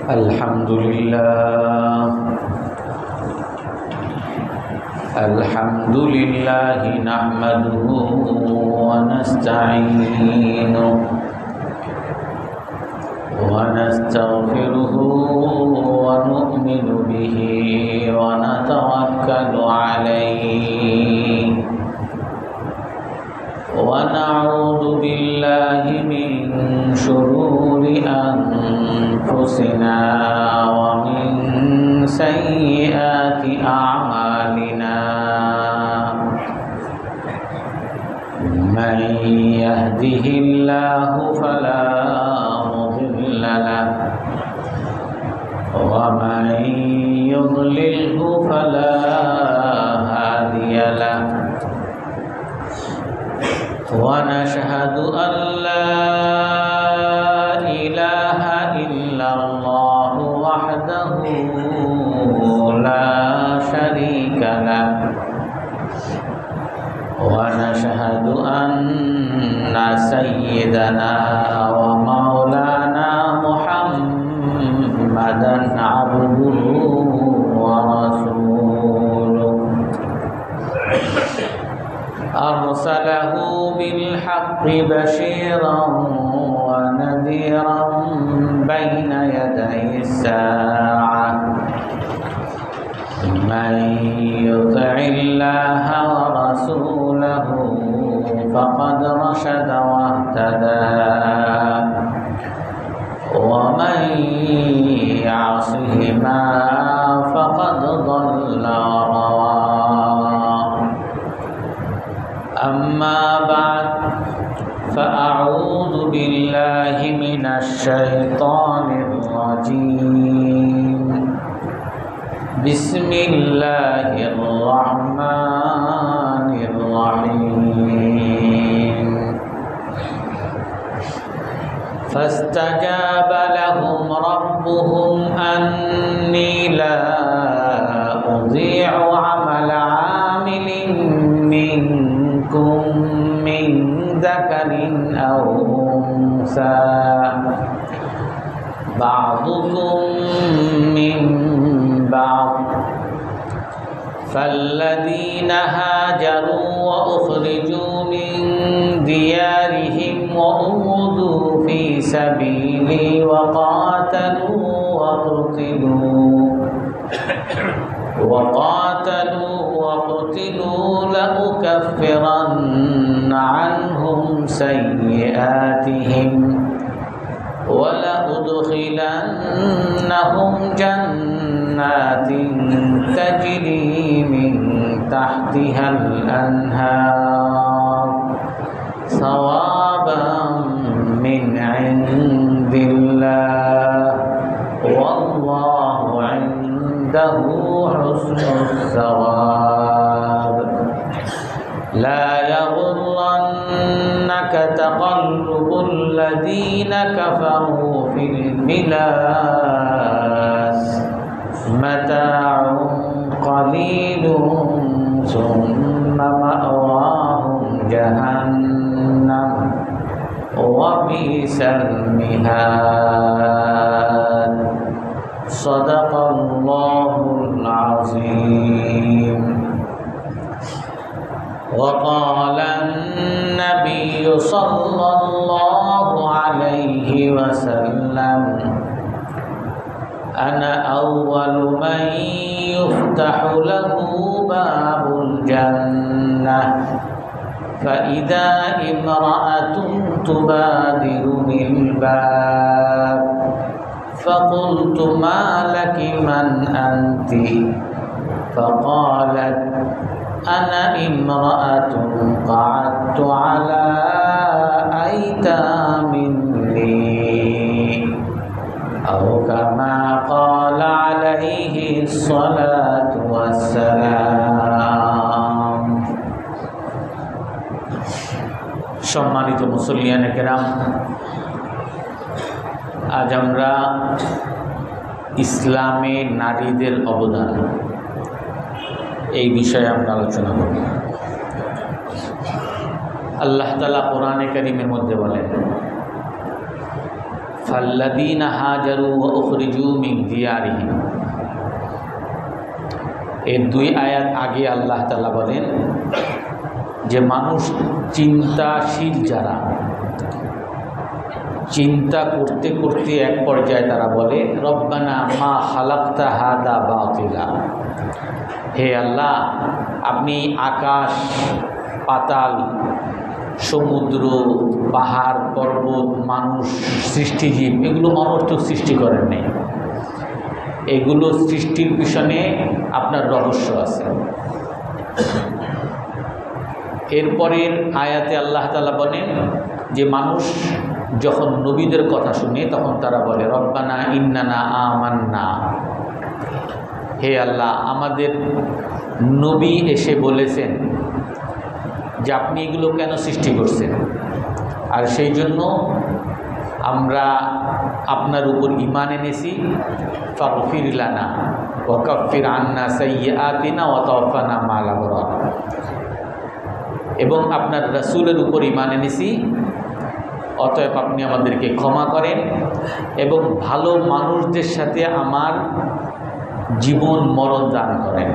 Alhamdulillah nahmaduhu wa nasta'inuhu wa nastaghfiruhu wa nu'minu bihi wa natawakkalu alayhi wa na'udzu billahi min shururi anfusina wa min sayyiati a'malina. من يهده الله فلا مضل له ومن يضلله فلا هادي له ونشهد أن لا إله إلا الله وحده لا شريك له ونشهد أن سيدنا ومولانا محمدا عبده ورسوله أرسله بالحق بشيرا ونذيرا بين يدي الساعة من يطع الله ورسوله فقد رشد واهتدى ومن يعصهما فقد ضل وغوى. أما بعد فأعوذ بالله من الشيطان الرجيم. بسم الله الرحمن الرحيم. فاستجاب لهم ربهم أني لا أضيع عمل عامل منكم من ذكر أو أنثى بعضكم من بعض فالذين هاجروا وأخرجوا من ديارهم وأوذوا في سبيلي وقاتلوا لأكفرن عنهم سيئاتهم ولأدخلنهم جنات تجري من تحتها الأنهار ثوابا من عند الله والله عنده حسن الثواب. لا يغرنك تقلب الذين كفروا في البلاد متاع قليل ثم مأواهم جهنم وبئس المهاد. صدق الله العظيم. وقال النبي صلى الله عليه وسلم أنا أول من يفتح له باب الجنة فإذا امرأة تبادر بالباب فقلت ما لك من أنت فقالت أنا امرأة قعدت على أيتام لي أو كما قال عليه الصلاة والسلام. সম্মানিত মুসল্লিয়ানে কেরাম, আজ আমরা ইসলামে নারীদের অবদান এই বিষয়ে আমরা আলোচনা করব। আল্লাহ তাআলা কোরআনে কারীমের মধ্যে বলেন, ফাল্লাযীনা হাজারু ওয়া উখরিজু মিন দিয়ারিহিম। এই দুই আয়াত আগে আল্লাহ তাআলা বলেন যে মানুষ চিন্তাশীল যারা, চিন্তা করতে করতে এক পর্যায়ে তারা বলে, রব্বানা মা খালাকতা হাদা বাতিলা, হে আল্লাহ, আপনি আকাশ, পাতাল, সমুদ্র, পাহাড়, পর্বত, মানুষ, সৃষ্টিজীব, এগুলো অনর্থক সৃষ্টি করেন নাই। এগুলো সৃষ্টির পিছনে আপনার রহস্য আছে। এরপরের আয়াতে আল্লাহ তাআলা বলেন যে মানুষ যখন নবীদের কথা শুনে তখন তারা বলে, রব্বানা ইন্নানা আমান্না, হে আল্লাহ, আমাদের নবী এসে বলেছেন যে আপনি এগুলো কেন সৃষ্টি করছেন, আর সেই জন্য আমরা আপনার উপর ঈমান এনেছি। ফাগফির লানা ওয়া কাফির আন্না সাইয়্যাতিনা ওয়া তাওফানা মা'আল আবরার, এবং আপনার রাসূলের উপর ঈমান এনেছি, অতএব আপনি আমাদেরকে ক্ষমা করেন এবং ভালো মানুষদের সাথে আমার জীবন মরণ দান করেন।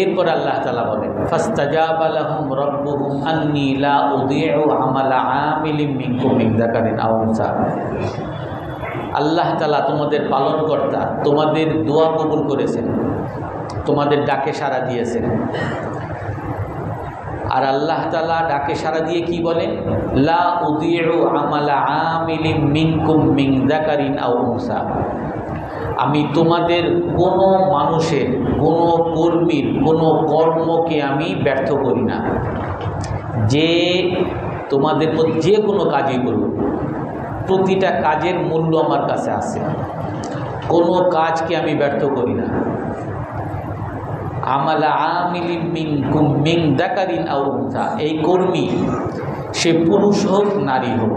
এরপর আল্লাহ তাআলা বলেন, ফাস্তাজাবা লাহুম রাব্বুহুম আন্নী লা উযীউ আমালা আমিলিন মিনকুম মিন যাকারিন আও উনসা। আল্লাহ তাআলা তোমাদের পালনকর্তা, তোমাদের দোয়া কবুল করেছেন, তোমাদের ডাকে সাড়া দিয়েছেন। আর আল্লাহ তাআলা ডাকে সাড়া দিয়ে কি বলেন, লা উযীউ আমালা আমিলিন মিনকুম মিন যাকারিন আও উনসা, আমি তোমাদের কোনো মানুষের, কোনো কর্মীর কোনো কর্মকে আমি ব্যর্থ করি না। যে তোমাদের যে কোনো কাজই করুক, প্রতিটা কাজের মূল্য আমার কাছে আছে, কোনো কাজকে আমি ব্যর্থ করি না। আমালা আমিলিন মিনকুম মিন যাকারিন আও উনসা, এই কর্মী সে পুরুষ হোক নারী হোক,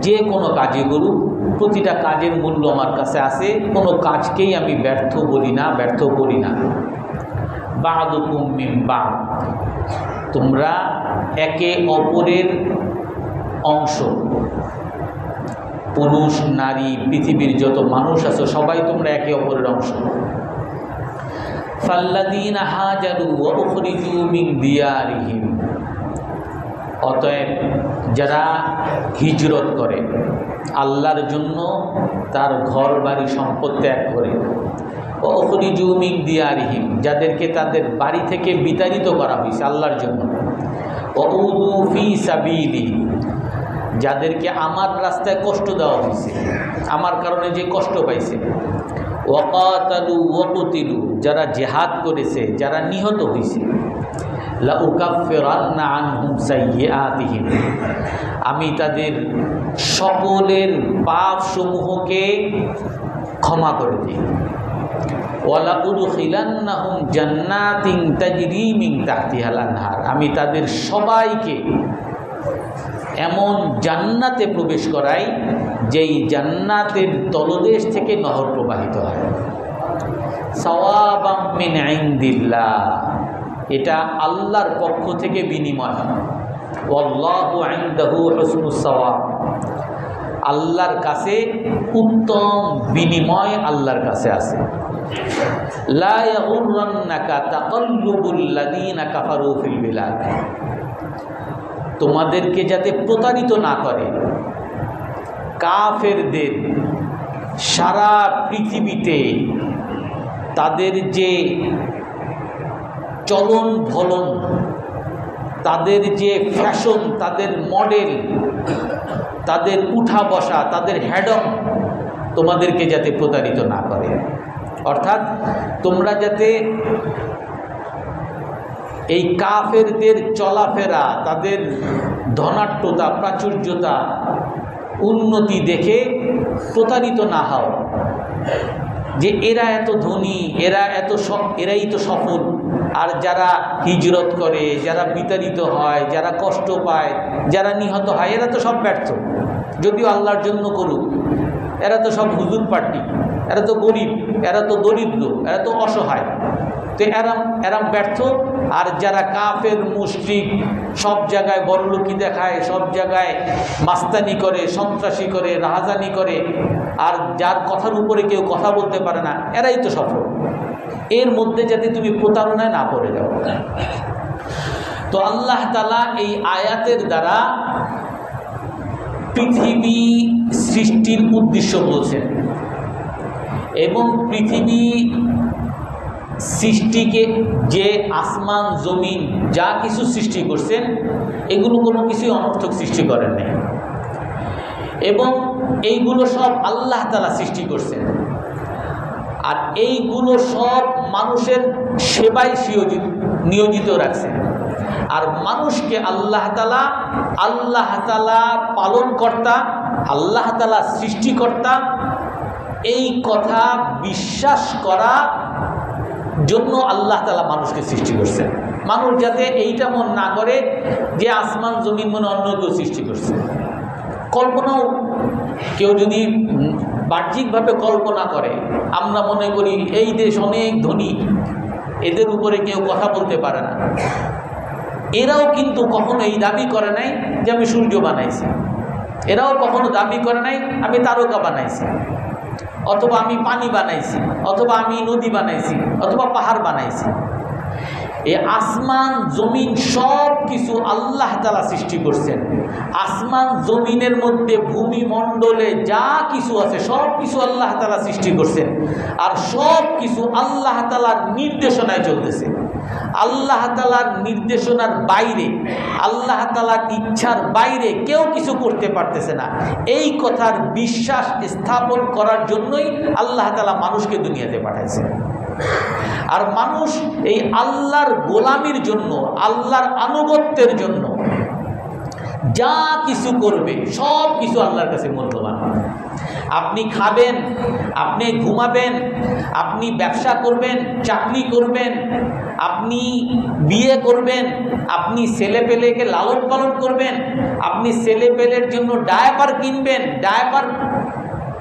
যে কোনো কাজই করুক, প্রতিটা কাজের মূল্য আমার কাছে আছে, কোনো কাজকেই আমি ব্যর্থ বলি না, ব্যর্থ করি না। বা'দুকুম মিন বা'দ, তোমরা একে অপরের অংশ, পুরুষ নারী পৃথিবীর যত মানুষ আছে সবাই তোমরা একে অপরের অংশ। ফাল্লাযীনা হাজারু ওয়া উখরিজু মিন দিয়ারিহিম, অতএব যারা হিজরত করে, আল্লাহর জন্য তার ঘর বাড়ি সম্পদ ত্যাগ করে, ওয়া উখরিজু মিন দিয়ারিহিম, যাদেরকে তাদের বাড়ি থেকে বিতাড়িত করা হয়েছে আল্লাহর জন্য, ওয়া উযু ফি সাবিলি, যাদেরকে আমার রাস্তায় কষ্ট দেওয়া হয়েছে, আমার কারণে যে কষ্ট পাইছে, ওয়া কাতালু ওয়া কুতিলু, যারা জিহাদ করেছে, যারা নিহত হয়েছে, লা উকাফিরান্না আনহুম সাইয়্যাতিহিম, আমি তাদের সকলের পাপ সমূহকে ক্ষমা করে দিই। ওয়ালা উদখিলান্নাহুম জান্নাতিন তাজরি মিন তাহতিহাল আনহার, আমি তাদের সবাইকে এমন জান্নাতে প্রবেশ করাই যেই জান্নাতের তলদেশ থেকে নহর প্রবাহিত হয়। সাওয়াবাম মিন ইনদিল্লাহ, এটা আল্লাহর পক্ষ থেকে বিনিময়। ওয়াল্লাহু ইনদাহু হুসনুস সাওয়াব, আল্লাহর কাছে উত্তম বিনিময় আল্লাহর কাছে আছে। লা ইয়াগুররান্নাকা তাকাল্লুবুল লাযীনা কাফারু ফিল বিলাদ, তোমাদেরকে যাতে প্রতারিত না করে কাফেরদের সারা পৃথিবীতে তাদের যে চলন ভলন, তাদের যে ফ্যাশন, তাদের মডেল, তাদের উঠা বসা, তাদের হ্যাডম, তোমাদেরকে যাতে প্রতারিত না করে। অর্থাৎ তোমরা যাতে এই কাফেরদের চলাফেরা, তাদের ধনাঢ্যতা, প্রাচুর্যতা, উন্নতি দেখে প্রতারিত না হও, যে এরা এত ধনী, এরাই তো সফল, আর যারা হিজরত করে, যারা বিতাড়িত হয়, যারা কষ্ট পায়, যারা নিহত হয়, এরা তো সব ব্যর্থ। যদিও আল্লাহর জন্য করুক, এরা তো সব হুজুর পার্টি, এরা তো গরিব, এরা তো দরিদ্র, এরা তো অসহায়, তো এরা ব্যর্থ, আর যারা কাফের মুশরিক, সব জায়গায় বড়লোকি দেখায়, সব জায়গায় মাস্তানি করে, সন্ত্রাসী করে, রাহাজানি করে, আর যার কথার উপরে কেউ কথা বলতে পারে না, এরাই তো সফল। এর মধ্যে যাতে তুমি প্রতারণায় না পড়ে যাও। তো আল্লাহ তাআলা এই আয়াতের দ্বারা পৃথিবী সৃষ্টির উদ্দেশ্য বলছেন এবং পৃথিবী সৃষ্টিকে, যে আসমান জমিন যা কিছু সৃষ্টি করছেন, এগুলো কোনো কিছুই অনর্থক সৃষ্টি করেন নাই এবং এইগুলো সব আল্লাহ তাআলা সৃষ্টি করছেন। আর এইগুলো সব মানুষের সেবায় নিয়োজিত রাখছেন। আর মানুষকে আল্লাহ তাআলা পালনকর্তা, আল্লাহ তাআলা সৃষ্টিকর্তা, এই কথা বিশ্বাস করা জন্য আল্লাহ তাআলা মানুষকে সৃষ্টি করছেন। মানুষ যাতে এইটা মন না করে যে আসমান জমিন মনে অন্য কেউ সৃষ্টি করছে। কল্পনাও কেউ যদি বাহ্যিকভাবে কল্পনা করে, আমরা মনে করি এই দেশ অনেক ধনী, এদের উপরে কেউ কথা বলতে পারে না। এরাও কিন্তু কখনো এই দাবি করে নাই যে আমি সূর্য বানাইছি, এরাও কখনো দাবি করে নাই আমি তারকা বানাইছি, অথবা আমি পানি বানাইছি, অথবা আমি নদী বানাইছি, অথবা পাহাড় বানাইছি। এই আসমান জমিন সব কিছু আল্লাহ তাআলা সৃষ্টি করছেন। আসমান জমিনের মধ্যে ভূমিমণ্ডলে যা কিছু আছে সব কিছু আল্লাহ তাআলা সৃষ্টি করছেন। আর সব কিছু আল্লাহ তাআলার নির্দেশনায় চলতেছে। আল্লাহ তাআলার নির্দেশনার বাইরে, আল্লাহ তাআলার ইচ্ছার বাইরে কেউ কিছু করতে পারতেছে না। এই কথার বিশ্বাস স্থাপন করার জন্যই আল্লাহ তাআলা মানুষকে দুনিয়াতে পাঠাইছেন। আর মানুষ এই আল্লাহর গোলামির জন্য, আল্লাহর আনুগত্যের জন্য যা কিছু করবে সব কিছু আল্লাহর কাছে মূল্যবান। আপনি খাবেন, আপনি ঘুমাবেন, আপনি ব্যবসা করবেন, চাকরি করবেন, আপনি বিয়ে করবেন, আপনি ছেলেপেলেকে লালন পালন করবেন, আপনি ছেলেপেলের জন্য ডায়াপার কিনবেন, ডায়াপার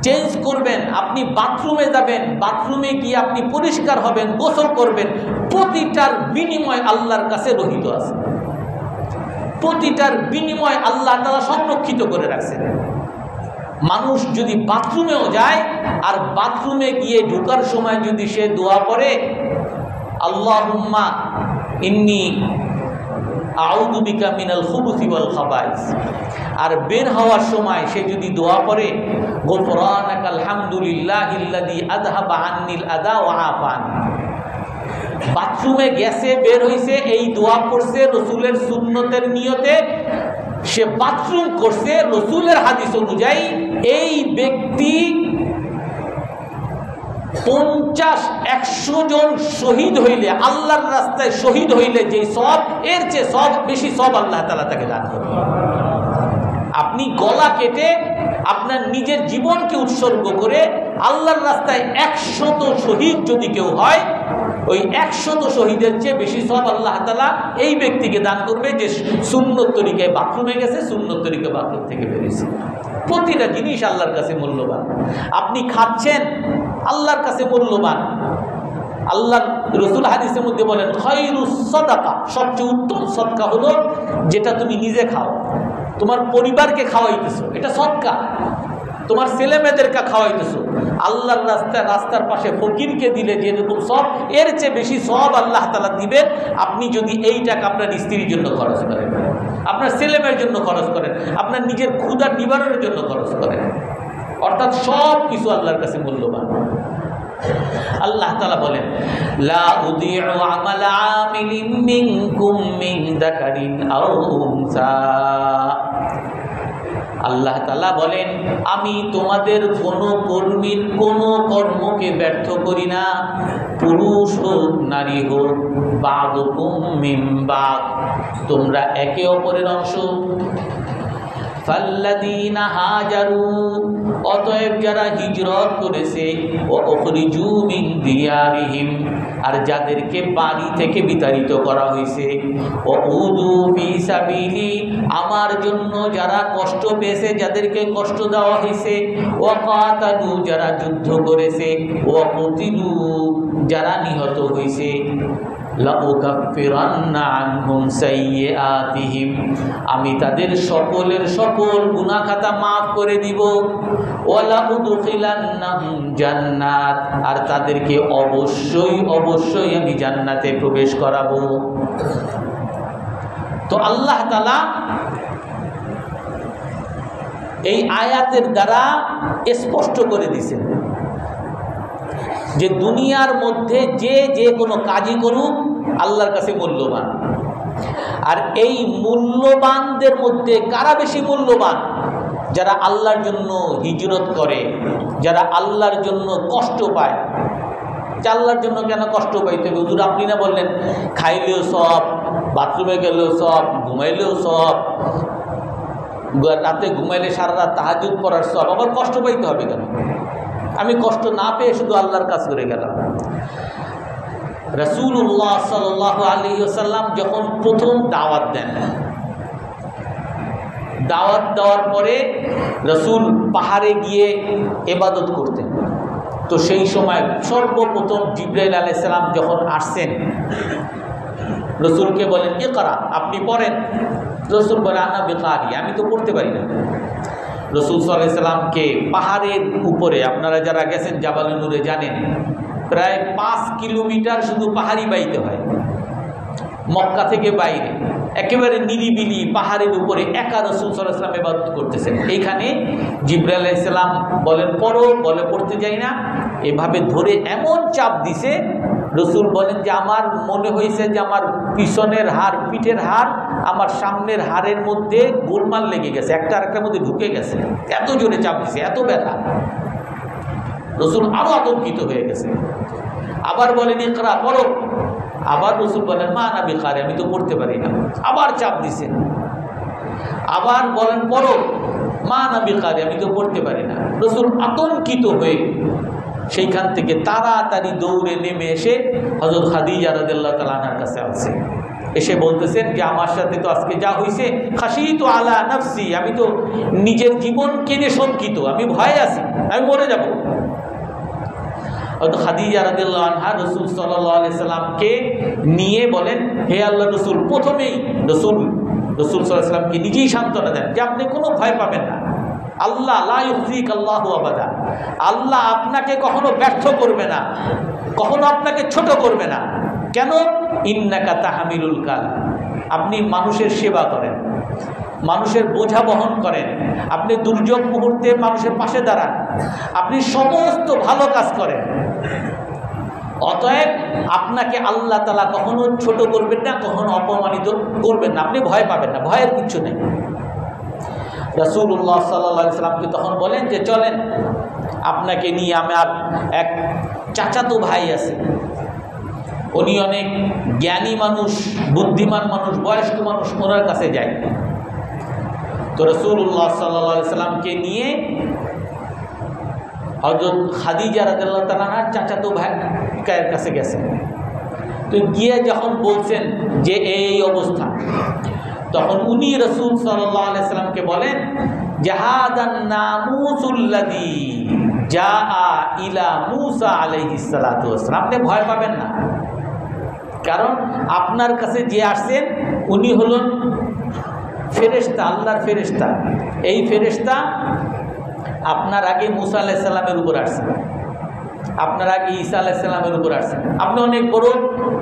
চেঞ্জ করবেন, আপনি বাথরুমে যাবেন, বাথরুমে গিয়ে আপনি পরিষ্কার হবেন, গোসল করবেন, প্রতিটার বিনিময় আল্লাহর কাছে রহিত আছে। প্রতিটার বিনিময় আল্লাহ তাআলা সংরক্ষিত করে রাখছেন। মানুষ যদি বাথরুমেও যায় আর বাথরুমে গিয়ে ঢোকার সময় যদি সে দোয়া পড়ে, আল্লাহুম্মা ইন্নী আউযু বিকা মিনাল খুবুসি ওয়াল খাবাইস, আর বের হওয়ার সময় সে যদি দোয়া পড়ে, গুফরানাকাল হামদুলিল্লাহিল্লাযী আযহাবা আন্নিল আযা ওয়া আফানি। বাথরুমে গেছে, বের হইছে, এই দোয়া পড়ছে রাসূলের সুন্নতের নিয়তে, সে বাথরুম করছে রাসূলের হাদিস অনুযায়ী, এই ব্যক্তি 50-100 জন শহীদ হইলে, আল্লাহর রাস্তায় শহীদ হইলে যে সওয়াব, এর চেয়ে সওয়াব বেশি সওয়াব আল্লাহ তাআলা তাকে দান করবেন। আপনি গলা কেটে আপনার নিজের জীবনকে উৎসর্গ করে আল্লাহর রাস্তায় 100 শহীদ যদি কেউ হয়, ওই 100 শহীদের চেয়ে বেশি সওয়াব আল্লাহ তাআলা এই ব্যক্তিকে দান করবে যে সুন্নত তরিকায় বাথরুমে গেছে, সুন্নত তরিকায় বাথরুম থেকে বেরিয়েছে। প্রতিটা জিনিস আল্লাহর কাছে মূল্যবান। আপনি খাচ্ছেন, আল্লাহর কাছে মূল্যবান। আল্লাহ রাসূল হাদিসের মধ্যে বলেন, খায়রুস সাদাকা, সবচেয়ে উত্তম সদকা হলো যেটা তুমি নিজে খাও, তোমার পরিবারকে খাওয়াইতেছো, এটা সদকা। তোমার ছেলে মেয়েদেরকে খাওয়াইতেছো, আল্লাহর রাস্তার পাশে ফকিরকে দিলে যেরকম সব, এর চেয়ে বেশি সব আল্লাহ তাআলা দিবেন আপনি যদি এই টাকা আপনার স্ত্রীর জন্য খরচ করেন, আপনার ছেলে মেয়ের জন্য খরচ করেন, আপনার নিজের ক্ষুধা নিবারণের জন্য খরচ করেন। অর্থাৎ সব কিছু আল্লাহর কাছে মূল্যবান। আল্লাহ তাআলা বলেন, লা উযীউ আমালা আমিলিন মিনকুম মিন যাকারিন আও উনসা। আল্লাহ তাআলা বলেন, আমি তোমাদের কোনো কর্মীর কোনো কর্মকে ব্যর্থ করি না, পুরুষ হোক নারী হোক, বা'দুকুম মিন বা'দ, তোমরা একে অপরের অংশ। ফাল্লাযীনা হাজারু, অতএব যারা হিজরত করেছে, ও উখরিজু মিন দিয়ারিহিম, আর যাদেরকে বাড়ি থেকে বিতাড়িত করা হয়েছে, ও উযু ফি সাবিলি, আমার জন্য যারা কষ্ট পেয়েছে, যাদেরকে কষ্ট দেওয়া হয়েছে, ও কাতালু, যারা যুদ্ধ করেছে, ও কুতিলু, যারা নিহত হয়েছে, লাউকাফিরান্না আনহুম সাইয়্যাতিহিম, আমি তাদের সকলের সকল গুনাহ খাতা মাফ করে দিব। ওয়ালা উদখিলান্নাহুম জান্নাত, আর তাদেরকে অবশ্যই অবশ্যই আমি জান্নাতে প্রবেশ করাবো। তো আল্লাহ তাআলা এই আয়াতের দ্বারা স্পষ্ট করে দিয়েছেন যে দুনিয়ার মধ্যে যে যে কোনো কাজই করুক আল্লাহর কাছে মূল্যবান। আর এই মূল্যবানদের মধ্যে কারা বেশি মূল্যবান? যারা আল্লাহর জন্য হিজরত করে, যারা আল্লাহর জন্য কষ্ট পায়। যে আল্লাহর জন্য কেন কষ্ট পাইতে হবে? হুজুর আপনি না বললেন খাইলেও সব, বাথরুমে গেলেও সব, ঘুমাইলেও সব, রাতে ঘুমাইলে সারা রাত তাহাজ্জুদ পড়ার সব, আবার কষ্ট পাইতে হবে কেন? আমি কষ্ট না পেয়ে শুধু আল্লাহর কাজ করে গেলাম। রাসূলুল্লাহ সাল্লাল্লাহু আলাইহি ওয়াসাল্লাম যখন প্রথম দাওয়াত দেন, দাওয়াত দেওয়ার পরে রাসূল পাহাড়ে গিয়ে ইবাদত করতেন। তো সেই সময় সর্বপ্রথম জিবরাইল আলাইহিস সালাম যখন আসছেন, রাসূলকে বলেন ইকরা, আপনি পড়েন। রাসূল বলে আনা বিকারি, আমি তো পড়তে পারি না। রাসূল সাল্লাল্লাহু আলাইহি সাল্লামকে পাহাড়ের উপরে, আপনারা যারা গেছেন জাবালে নূরে জানেন, প্রায় 5 কিলোমিটার শুধু পাহাড়ি বাইতে হয় মক্কা থেকে বাইরে, একেবারে নিরিবিলি পাহাড়ের উপরে একা রাসূল সাল্লাল্লাহু আলাইহি সাল্লাম ইবাদত করতেছেন। এইখানে জিবরাইল আলাইহিস সালাম বলেন পড়ো, বলে পড়তে যাই না। এভাবে ধরে এমন চাপ দিছে, রাসূল বলেন যে আমার মনে হয়েছে যে আমার পিছনের হাড়, পিঠের হাড় আমার সামনের হাড়ের মধ্যে গোলমাল লেগে গেছে, একটা আরেকটার মধ্যে ঢুকে গেছে, এত জোরে চাপ দিছে, এত ব্যথা। রাসূল আরো আতঙ্কিত হয়ে গেছে। আবার বলেন ইকরা, পড়ো। আবার রাসূল বলেন মা আনা বিকারি, আমি তো পড়তে পারি না। আবার চাপ দিছেন। আবার বলেন পড়ো, মা আনা বিকারি, আমি তো পড়তে পারি না। রাসূল আতঙ্কিত হয়ে সেইখান থেকে তাড়াতাড়ি দৌড়ে নেমে এসে হযরত খাদিজা রাদিয়াল্লাহু তাআলা আনহার কাছে আসছে। এসে বলতেছেন যে আমার সাথে তো আজকে যা হয়েছে, খাশিতু আলা নাফসি, আমি তো নিজের জীবন কেনে শঙ্কিত, আমি ভয়ে আছি, আমি মরে যাব। খাদিজা রাদিয়াল্লাহু আনহা রাসূল সাল্লাল্লাহু আলাইহি সাল্লামকে নিয়ে বলেন হে আল্লাহর রাসূল, প্রথমেই রাসূল সাল্লাল্লাহু আলাইহি সাল্লামকে নিজেই সান্ত্বনা দেন যে আপনি কোনো ভয় পাবেন না। আল্লাহ লা ইউযিক আল্লাহু আবাদা, আল্লাহ আপনাকে কখনো ব্যর্থ করবে না, কখনো আপনাকে ছোট করবে না। কেন? ইন্নাকা তাহমিলুল কাল, আপনি মানুষের সেবা করেন, মানুষের বোঝা বহন করেন, আপনি দুর্যোগ মুহূর্তে মানুষের পাশে দাঁড়ান, আপনি সমস্ত ভালো কাজ করেন। অতএব আপনাকে আল্লাহ তাআলা কখনো ছোট করবেন না, কখনো অপমানিত করবেন না, আপনি ভয় পাবেন না, ভয়ের কিছু নেই। রাসূলুল্লাহ সাল্লাল্লাহু আলাইহি সাল্লামকে তখন বলেন যে চলেন, আপনাকে নিয়ে আমার এক চাচাতো ভাই আছে, উনি অনেক জ্ঞানী মানুষ, বুদ্ধিমান মানুষ, বয়স্ক মানুষ, ওনার কাছে যাই। তো রাসূলুল্লাহ সাল্লাল্লাহু আলাইহি সাল্লামকে নিয়ে হযরত খাদিজা রাদিয়াল্লাহু তাআলা আনহার চাচাতো ভাইয়ের কাছে গেছেন। তো গিয়ে যখন বলছেন যে এই অবস্থা, তখন উনি রাসূল সাল্লাল্লাহু আলাইহি সাল্লামকে বলেন জাহাদান নামুসুল্লাযী জাআ ইলা মূসা আলাইহিস সালাতু ওয়াস সালাম, আপনি ভয় পাবেন না, কারণ আপনার কাছে যে আসছেন উনি হলেন ফেরেশতা, আল্লাহর ফেরেশতা। এই ফেরেশতা আপনার আগে মূসা আলাইহিস সালামের উপর আসছেন, আপনার আগে ঈসা আলাইহিস সালামের উপর আসছেন, আপনি অনেক বড়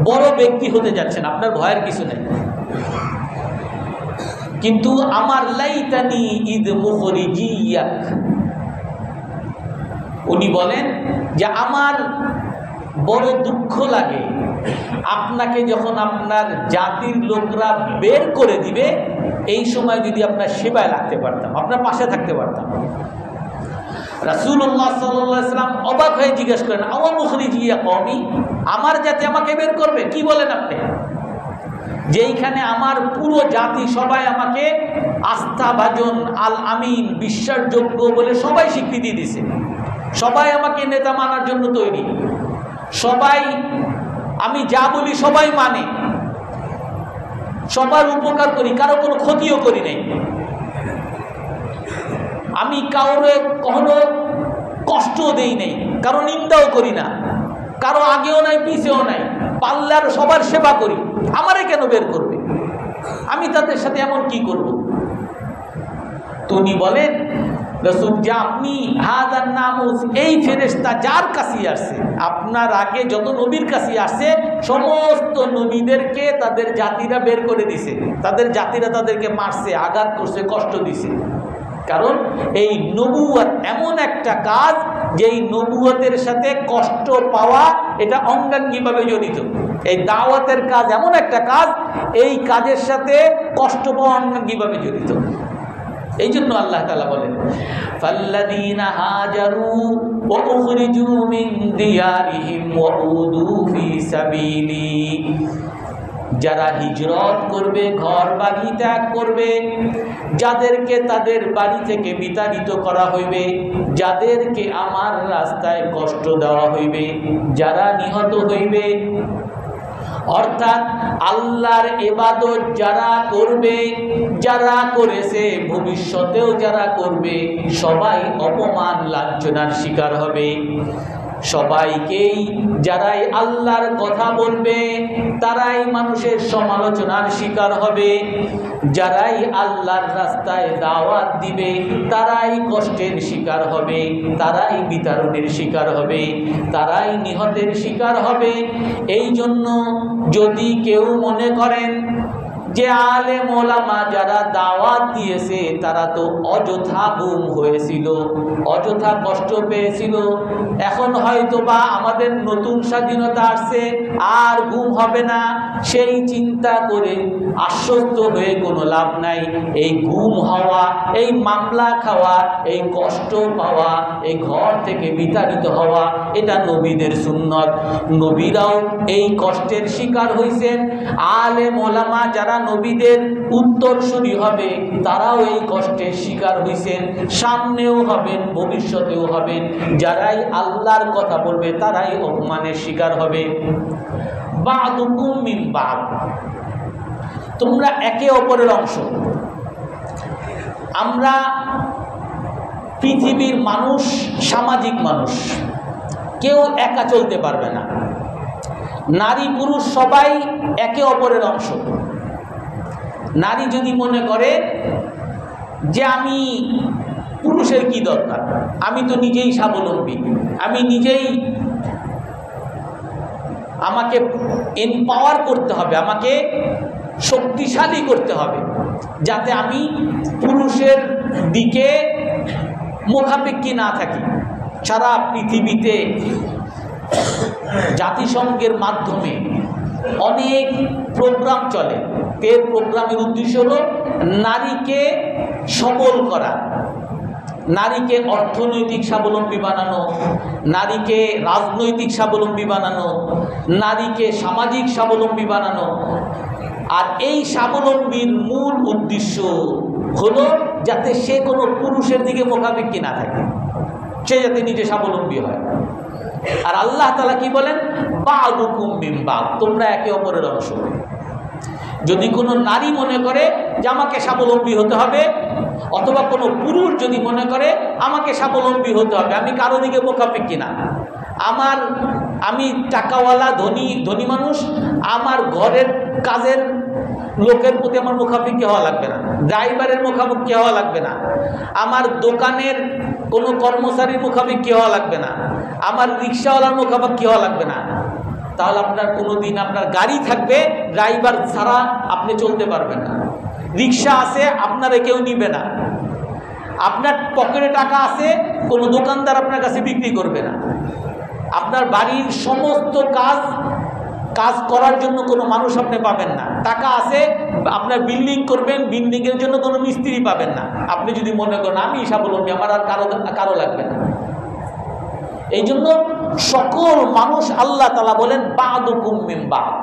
বড় ব্যক্তি হতে যাচ্ছেন, আপনার ভয়ের কিছু নেই। কিন্তু আমার লাইতানি ইদ মুখরিজিয়াক, উনি বলেন যে আমার বড় দুঃখ লাগে আপনাকে যখন আপনার জাতির লোকরা বের করে দিবে, এই সময় যদি আপনার সেবায় লাগতে পারতাম, আপনার পাশে থাকতে পারতাম। রাসূলুল্লাহ সাল্লাল্লাহু আলাইহি ওয়াসাল্লাম অবাক হয়ে জিজ্ঞেস করেন আওয়া মুখরিজিয়া কওমি, আমার জাতি আমাকে বের করবে? কি বলেন আপনি? যেইখানে আমার পুরো জাতি সবাই আমাকে আস্থাভাজন, আল আমিন, বিশ্বাসযোগ্য বলে সবাই স্বীকৃতি দিছে, সবাই আমাকে নেতা মানার জন্য তৈরি, সবাই আমি যা বলি সবাই মানে, সবার উপকার করি, কারো কোনো ক্ষতিও করি নাই, আমি কাউরে কখনো কষ্ট দেই নাই, কারো নিন্দাও করি না, কারো আগেও নাই পিছেও নাই, পারলে আর সবার সেবা করি, আমারে কেন বের করবে? আমি তাদের সাথে এমন কি করব? তিনি বলেন রাসূল যে আপনি হাদান নামুস, এই ফেরেশতা যার কাছে আসছে, আপনার আগে যত নবীর কাছে আসছে সমস্ত নবীদেরকে তাদের জাতিরা বের করে দিছে, তাদের জাতিরা তাদেরকে মারছে, আঘাত করছে, কষ্ট দিছে। কারণ এই নবুয়ত এমন একটা কাজ যেই নবুয়তের সাথে কষ্ট পাওয়া এটা অঙ্গাঙ্গিভাবে জড়িত। এই দাওয়াতের কাজ এমন একটা কাজ, এই কাজের সাথে কষ্ট পাওয়া অঙ্গাঙ্গিভাবে জড়িত। এই জন্য আল্লাহ তাআলা বলেন ফাল্লাযীনা হাজারু ওয়া উখরিজু মিন দিয়ারিহিম ওয়া উদু ফি সাবিলি, যারা হিজরত করবে, ঘর বাড়ি ত্যাগ করবে, যাদেরকে তাদের বাড়ি থেকে বিতাড়িত করা হইবে, যাদেরকে আমার রাস্তায় কষ্ট দেওয়া হইবে, যারা নিহত হইবে, অর্থাৎ আল্লাহর ইবাদত যারা করবে, যারা করেছে, ভবিষ্যতেও যারা করবে, সবাই অপমান লাঞ্ছনার শিকার হবে। সবাইকেই যারাই আল্লাহর কথা বলবে তারাই মানুষের সমালোচনার শিকার হবে, যারাই আল্লাহর রাস্তায় দাওয়াত দিবে তারাই কষ্টের শিকার হবে, তারাই বিতাড়নের শিকার হবে, তারাই নিহতের শিকার হবে। এই জন্য যদি কেউ মনে করেন যে আলেম ওলামা যারা দাওয়াত দিয়েছে তারা তো অযথা গুম হয়েছিল, অযথা কষ্ট পেয়েছিল, এখন হয়তো বা আমাদের নতুন স্বাধীনতা আসছে আর গুম হবে না, সেই চিন্তা করে আশ্বস্ত হয়ে কোনো লাভ নাই। এই গুম হওয়া, এই মামলা খাওয়া, এই কষ্ট পাওয়া, এই ঘর থেকে বিতাড়িত হওয়া এটা নবীদের সুন্নত। নবীরাও এই কষ্টের শিকার হয়েছেন। আলেম ওলামা যারা নবীদের উত্তরসূরি হবে তারাও এই কষ্টের শিকার হয়েছেন, সামনেও হবেন, ভবিষ্যতেও হবেন। যারাই আল্লাহর কথা বলবে তারাই অপমানের শিকার হবে। বা'দুকুম মিন বা'দ, তোমরা একে অপরের অংশ। আমরা পৃথিবীর মানুষ সামাজিক মানুষ, কেউ একা চলতে পারবে না। নারী পুরুষ সবাই একে অপরের অংশ। নারী যদি মনে করে যে আমি পুরুষের কি দরকার, আমি তো নিজেই স্বাবলম্বী, আমি নিজেই, আমাকে এম্পাওয়ার করতে হবে, আমাকে শক্তিশালী করতে হবে যাতে আমি পুরুষের দিকে মুখাপেক্ষী না থাকি। সারা পৃথিবীতে জাতিসংঘের মাধ্যমে অনেক প্রোগ্রাম চলে। এর প্রোগ্রামের উদ্দেশ্য হলো নারীকে সবল করা, নারীকে অর্থনৈতিক স্বাবলম্বী বানানো, নারীকে রাজনৈতিক স্বাবলম্বী বানানো, নারীকে সামাজিক স্বাবলম্বী বানানো। আর এই স্বাবলম্বীর মূল উদ্দেশ্য হলো যাতে সে কোনো পুরুষের দিকে মুখাপেক্ষী না থাকে, সে যাতে নিজে স্বাবলম্বী হয়। আর আল্লাহ তাআলা কি বলেন, বা'দুকুম মিন বা'দ, তোমরা একে অপরের অংশ। যদি কোনো নারী মনে করে যে আমাকে স্বাবলম্বী হতে হবে, অথবা কোনো পুরুষ যদি মনে করে আমাকে স্বাবলম্বী হতে হবে, আমি কারো দিকে মুখাপেক্ষী না, আমি টাকাওয়ালা ধনী মানুষ, আমার ঘরের কাজের লোকের প্রতি আমার মুখাপেক্ষী হওয়া লাগবে না, ড্রাইভারের মুখাপেক্ষী হওয়া লাগবে না, আমার দোকানের কোনো কর্মচারীর মুখাপেক্ষী হওয়া লাগবে না, আমার রিক্সাওয়ালার মুখাপেক্ষী হওয়া লাগবে না। তাহলে আপনার কোনোদিন আপনার গাড়ি থাকবে, ড্রাইভার ছাড়া আপনি চলতে পারবেন না। রিক্সা আছে, আপনারা কেউ নিবে না। আপনার পকেটে টাকা আছে, কোনো দোকানদার আপনার কাছে বিক্রি করবে না। আপনার বাড়ির সমস্ত কাজ করার জন্য কোনো মানুষ আপনি পাবেন না। টাকা আছে, আপনার বিল্ডিং করবেন, বিল্ডিংয়ের জন্য কোনো মিস্ত্রি পাবেন না। আপনি যদি মনে করেন আমি স্বাবলম্বী, আমার আর কারো লাগবে না। এই জন্য সকল মানুষ আল্লাহ তাআলা বলেন বা'দুকুম মিন বা'দ,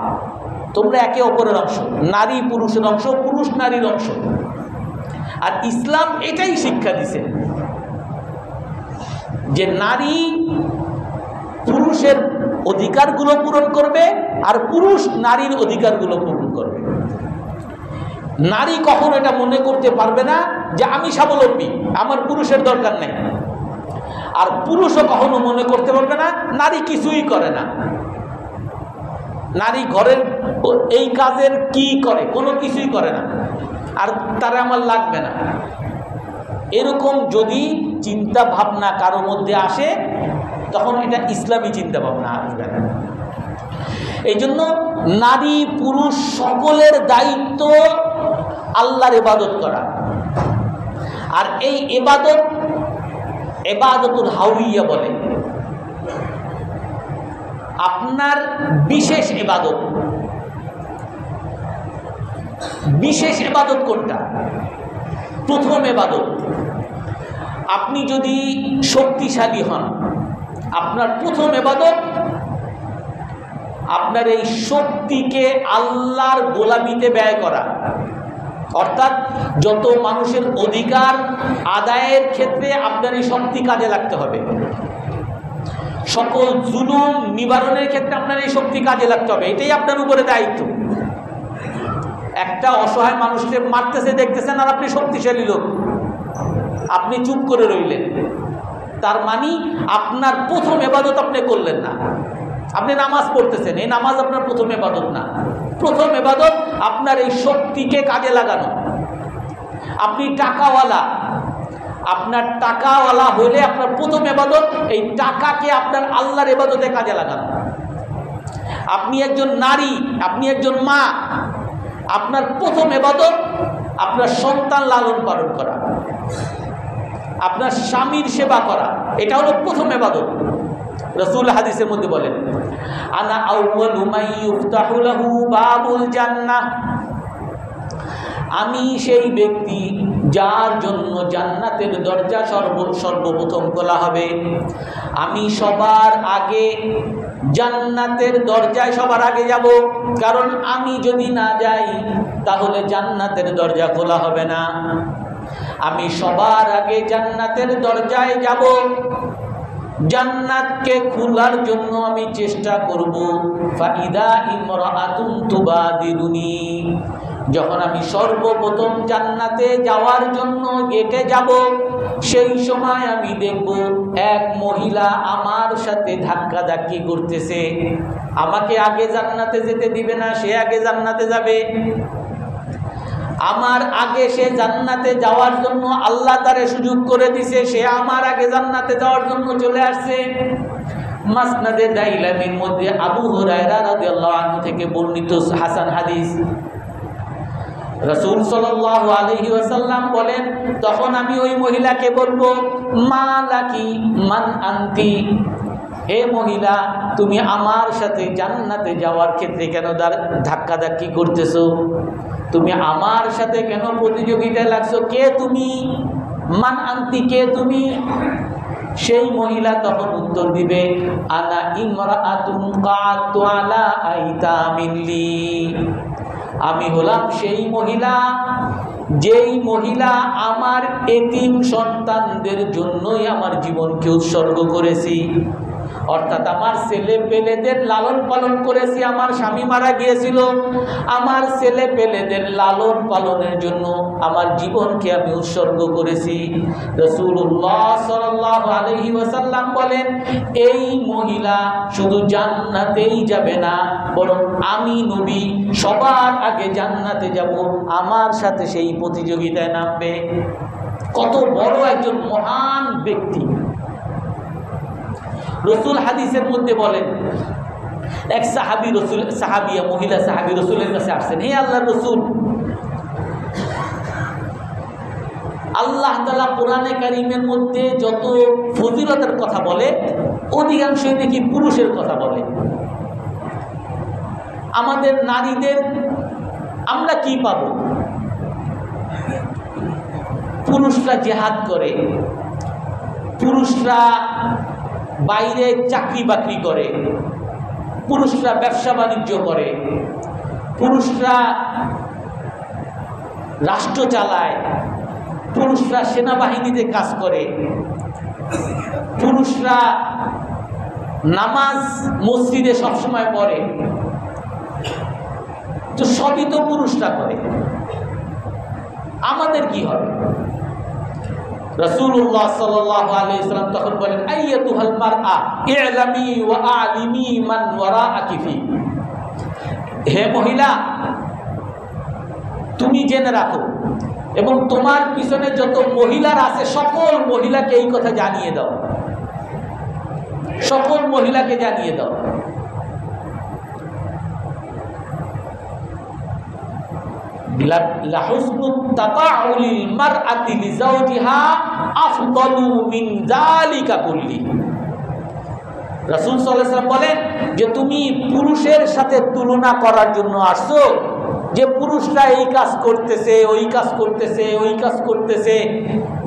তোমরা একে অপরের অংশ। নারী পুরুষের অংশ, পুরুষ নারীর অংশ। আর ইসলাম এটাই শিক্ষা দিছে যে নারী পুরুষের অধিকারগুলো পূরণ করবে আর পুরুষ নারীর অধিকারগুলো পূরণ করবে। নারী কখনো এটা মনে করতে পারবে না যে আমি স্বাবলম্বী, আমার পুরুষের দরকার নেই। আর পুরুষও কখনো মনে করতে পারবে না নারী কিছুই করে না। নারী ঘরের এই কাজের কি করে? কোনো কিছুই করে না, আর তারা আমার লাগবে না। এরকম যদি চিন্তা ভাবনা কারোর মধ্যে আসে, তখন এটা ইসলামী চিন্তা ভাবনা আসবে না। এই জন্য নারী পুরুষ সকলের দায়িত্ব আল্লাহর ইবাদত করা। আর এই ইবাদত ইবাদতুল হাওইয়া বলে। আপনার বিশেষ ইবাদত, বিশেষ ইবাদত কোনটা? প্রথম ইবাদত, আপনি যদি শক্তিশালী হন, আপনার প্রথম ইবাদত আপনার এই শক্তিকে আল্লাহর গোলামিতে ব্যয় করা। অর্থাৎ যত মানুষের অধিকার আদায়ের ক্ষেত্রে আপনার এই শক্তি কাজে লাগতে হবে, সকল জুলুম নিবারণের ক্ষেত্রে আপনার এই শক্তি কাজে লাগতে হবে। এটাই আপনার উপরে দায়িত্ব। একটা অসহায় মানুষকে মারতেছে দেখতেছেন, আর আপনি শক্তিশালী লোক, আপনি চুপ করে রইলেন, তার মানে আপনার প্রথম ইবাদত আপনি করলেন না। আপনি নামাজ পড়তেছেন, এই নামাজ আপনার প্রথম ইবাদত না। প্রথম ইবাদত আপনার এই শক্তিকে কাজে লাগানো। আপনি টাকাওয়ালা, আপনার টাকাওয়ালা হলে আপনার প্রথম ইবাদত এই টাকাকে আপনার আল্লাহর ইবাদতে কাজে লাগানো। আপনি একজন নারী, আপনি একজন মা, আপনার প্রথম ইবাদত আপনার সন্তান লালন পালন করা, আপনার স্বামীর সেবা করা, এটা হলো প্রথম ইবাদত। রাসূল হাদিসের মধ্যে বলেন, আনা আউয়ালু মান ইফতাহু লাহু বাবুল জান্নাহ, আমি সেই ব্যক্তি যার জন্য জান্নাতের দরজা সর্বপ্রথম খোলা হবে। আমি সবার আগে জান্নাতের দরজায় সবার আগে যাব, কারণ আমি যদি না যাই তাহলে জান্নাতের দরজা খোলা হবে না। আমি সবার আগে জান্নাতের দরজায় যাব, জান্নাতকে খোলার জন্য আমি চেষ্টা করব। ফাইদা ইমরাআতুন তুবাদিরুনি, যখন আমি সর্বপ্রথম জান্নাতে যাওয়ার জন্য গেটে যাব, সেই সময় আমি দেখব এক মহিলা আমার সাথে ধাক্কাধাক্কি করতেছে। আমাকে আগে জান্নাতে যেতে দিবে না, সে আগে জান্নাতে যাবে। আমার আগে সে জান্নাতে যাওয়ার জন্য আল্লাহ তারে সুযোগ করে দিছে, সে আমার আগে জান্নাতে যাওয়ার জন্য চলে আসছে। মাসনাদে দাইলামির মধ্যে আবু হুরায়রা রাদিয়াল্লাহু আনহু থেকে বর্ণিত হাসান হাদিস, রাসূল সাল্লাল্লাহু আলাইহি ওয়াসাল্লাম বলেন, তখন আমি ওই মহিলাকে বলবো, মা লাকি মান আনতি, হে মহিলা, তুমি আমার সাথে জান্নাতে যাওয়ার ক্ষেত্রে কেন ধাক্কাধাক্কি করতেছো? তুমি আমার সাথে কেন প্রতিযোগিতায় লাগছো? কে তুমি? মান আনতি, কে তুমি? সেই মহিলা তখন উত্তর দিবে, আনা ইমরাআতুন কাতু আলা আইতামিন লি, আমি হলাম সেই মহিলা, যেই মহিলা আমার এতিম সন্তানদের জন্যই আমার জীবনকে উৎসর্গ করেছি। অর্থাৎ আমার ছেলে পেলেদের লালন পালন করেছি। আমার স্বামী মারা গিয়েছিল, আমার ছেলে পেলেদের লালন পালনের জন্য আমার জীবনকে আমি উৎসর্গ করেছি। রাসূলুল্লাহ সাল্লাল্লাহু আলাইহি ওয়াসাল্লাম বলেন, এই মহিলা শুধু জান্নাতেই যাবে না, বরং আমি নবী সবার আগে জান্নাতে যাব, আমার সাথে সেই প্রতিযোগিতায় নামবে। কত বড় একজন মহান ব্যক্তি! রসুল হাদিসের মধ্যে বলেন, এক সাহাবিয়া মহিলা সাহাবী রসুলের কাছে আসছেন, হে আল্লাহর রসুল, আল্লাহ তাআলা কোরআনে কারীমের মধ্যে যত ফজিলতের কথা বলে, অধিকাংশই দেখি পুরুষের কথা বলে। আমাদের নারীদের আমরা কি পাব? পুরুষরা জিহাদ করে, পুরুষরা বাইরে চাকরি বাকরি করে, পুরুষরা ব্যবসা বাণিজ্য করে, পুরুষরা রাষ্ট্র চালায়, পুরুষরা সেনাবাহিনীতে কাজ করে, পুরুষরা নামাজ মসজিদে সবসময় পড়ে। তো সবই তো পুরুষরা করে, আমাদের কি হবে? রাসূলুল্লাহ সাল্লাল্লাহু আলাইহি ওয়াসাল্লাম তখন বলেন, আইয়াতুহাল মারআ ইলামি ওয়া আলিমি মান ওয়ারাআকি ফি, হে মহিলা, তুমি জেনে রাখো এবং তোমার পিছনে যত মহিলার আছে সকল মহিলাকে এই কথা জানিয়ে দাও, সকল মহিলাকে জানিয়ে দাও। লাহুসনু তাতাউলিল মারআতি লিজাওজিহা আফদালু মিন যালিকা কুল্লি। রাসূল সাল্লাল্লাহু আলাইহি ওয়াসাল্লাম বলেন যে তুমি পুরুষের সাথে তুলনা করার জন্য আসছো, যে পুরুষরা এই কাজ করতেছে, ওই কাজ করতেছে, ওই কাজ করতেছে,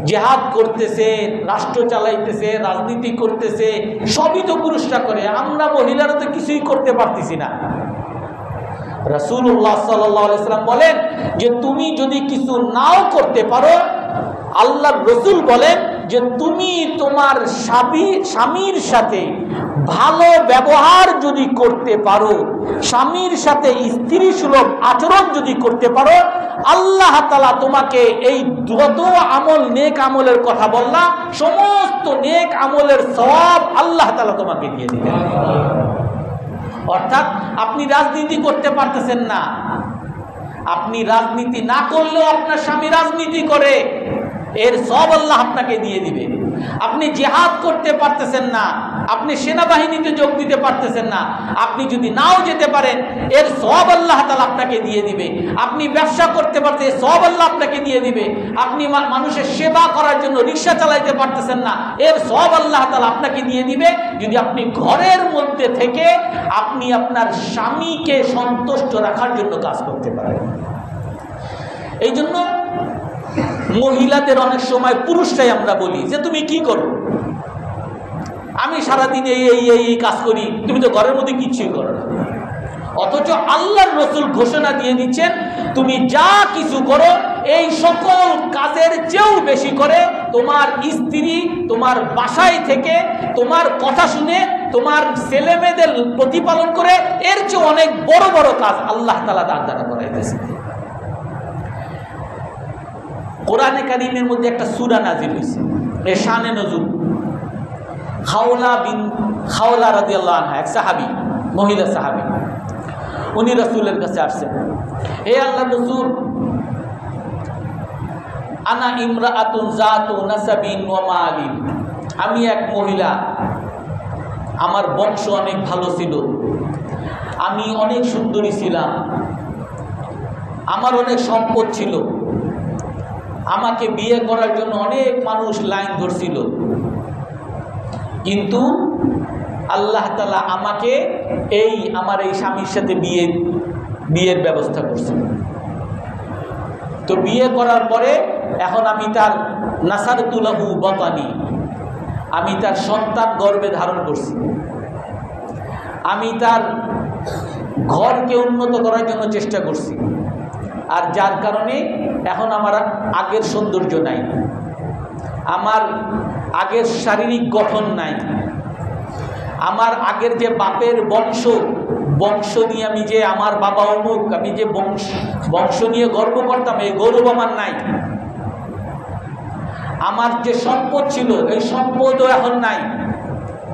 জিহাদ করতেছে, রাষ্ট্র চালাইতেছে, রাজনীতি করতেছে, সবই তো পুরুষরা করে, আমরা মহিলারা তো কিছুই করতে পারতেছি না। রাসূলুল্লাহ সাল্লাল্লাহু আলাইহি ওয়াসাল্লাম বলেন যে তুমি যদি কিছু নাও করতে পারো, আল্লাহর রাসূল বলেন যে তুমি তোমার স্বামীর সাথে ভালো ব্যবহার যদি করতে পারো, স্বামীর সাথে স্ত্রী সুলভ আচরণ যদি করতে পারো, আল্লাহ তাআলা তোমাকে এই যত আমল, নেক আমলের কথা বললাম, সমস্ত নেক আমলের সওয়াব আল্লাহ তাআলা তোমাকে দিয়ে দিবেন। অর্থাৎ আপনি রাজনীতি করতে পারতেছেন না, আপনি রাজনীতি না করলেও আপনার স্বামী রাজনীতি করে, এর সওয়াব আল্লাহ আপনাকে দিয়ে দিবে। আপনি জিহাদ করতে পারতেছেন না, আপনি সেনাবাহিনীতে যোগ দিতে পারতেছেন না, আপনি যদি নাও যেতে পারেন এর সওয়াব আল্লাহ তাআলা আপনাকে দিয়ে দিবে। আপনি ব্যবসা করতে পারতে, এর সওয়াব আল্লাহ আপনাকে দিয়ে দিবে। আপনি মানুষের সেবা করার জন্য রিকশা চালাইতে পারতেছেন না, এর সওয়াব আল্লাহ তাআলা আপনাকে দিয়ে দিবে, যদি আপনি ঘরের মধ্যে থেকে আপনি আপনার স্বামীকে সন্তুষ্ট রাখার জন্য কাজ করতে পারেন। এই জন্য মহিলাদের অনেক সময় পুরুষরাই আমরা বলি যে তুমি কি করো, আমি সারাদিন এই কাজ করি, তুমি তো ঘরের মধ্যে কিছুই করো না। অথচ আল্লাহর রাসূল ঘোষণা দিয়ে দিচ্ছেন তুমি যা কিছু করো এই সকল কাজের চেয়েও বেশি করে তোমার স্ত্রী তোমার বাসায় থেকে তোমার কথা শুনে তোমার ছেলে মেয়েদের প্রতিপালন করে, এর চেয়ে অনেক বড় বড় কাজ আল্লাহ তাআলা তার দ্বারা করাইতেছে। কোরআনে কারীমের মধ্যে একটা সূরা নাযিল হয়েছে, এর শানে নজুল। খাওলা রাদিয়াল্লাহু আনহা, এক সাহাবী, মহিলা সাহাবী, উনি রাসূলের কাছে আসছেন, হে আল্লাহর রাসূল, আনা ইমরাআতুন যাতু নাসাবিন ওয়া মালিন, আমি এক মহিলা, আমার বংশ অনেক ভালো ছিল, আমি অনেক সুন্দরী ছিলাম, আমার অনেক সম্পদ ছিল, আমাকে বিয়ে করার জন্য অনেক মানুষ লাইন ধরছিল, কিন্তু আল্লাহ তাআলা আমাকে আমার এই স্বামীর সাথে বিয়ের ব্যবস্থা করছে। তো বিয়ে করার পরে এখন আমি তার নাসারতু লাহু বাতানি, আমি তার সন্তান গর্ভে ধারণ করছি, আমি তার ঘরকে উন্নত করার জন্য চেষ্টা করছি, আর যার কারণে এখন আমার আগের সৌন্দর্য নাই, আমার আগের শারীরিক গঠন নাই, আমার আগের যে বাপের বংশ নিয়ে আমি যে আমার বাবা অমুক, আমি যে বংশ নিয়ে গর্ব করতাম, এই গৌরব আমার নাই, আমার যে সম্পদ ছিল এই সম্পদও এখন নাই,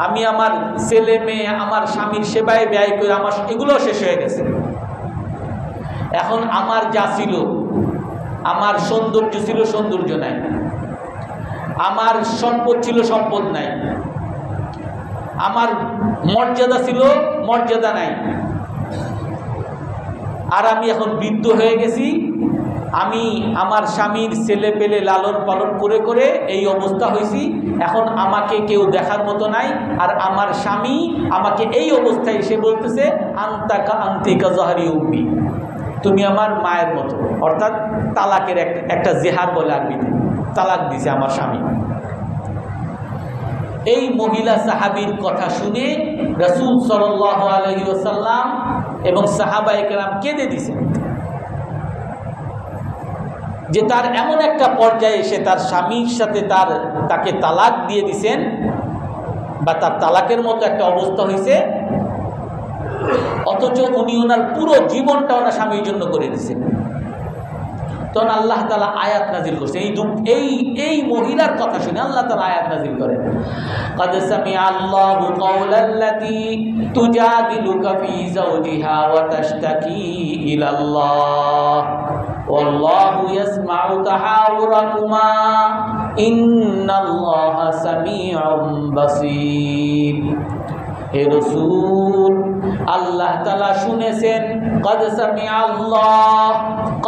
আমি আমার ছেলে মেয়ে আমার স্বামীর সেবায় ব্যয় করে আমার এগুলো শেষ হয়ে গেছে, এখন আমার যা ছিল, আমার সৌন্দর্য ছিল সৌন্দর্য নাই, আমার সম্পদ ছিল সম্পদ নাই, আমার মর্যাদা ছিল মর্যাদা নাই, আর আমি এখন বৃদ্ধ হয়ে গেছি, আমি আমার স্বামীর ছেলে পেলে লালন পালন করে করে এই অবস্থা হয়েছি, এখন আমাকে কেউ দেখার মতো নাই, আর আমার স্বামী আমাকে এই অবস্থায় এসে বলতেছে আন্তিকা জাহরি উম্মি, তুমি আমার মায়ের মতো, অর্থাৎ তালাকের একটা জেহার বলে আরবিতে, তালাক দিছে আমার স্বামী। এই মহিলা সাহাবীর কথা শুনে রাসূল সাল্লাল্লাহু আলাইহি ওয়াসাল্লাম এবং সাহাবায়ে কেরাম কেঁদে দিয়েছেন যে তার এমন একটা পর্যায়ে এসে তার স্বামীর সাথে তাকে তালাক দিয়ে দিয়েছেন, বা তার তালাকের মতো একটা অবস্থা হয়েছে, অথচ উনি ওনার পুরো জীবনটা ওনার স্বামীর জন্য করে দিয়েছেন। তখন আল্লাহ তাআলা আয়াত নাজিল করছে, এই মহিলা মহিলার কথা শুনে আল্লাহ তাআলা আয়াত নাযিল করেন, قد سمع الله قول التي تجادلك في زوجها وتشتكي إلى الله والله يسمع تحاوركما إن الله سميع بصير। হে রাসূল, আল্লাহ তাআলা শুনেছেন, قد سمع الله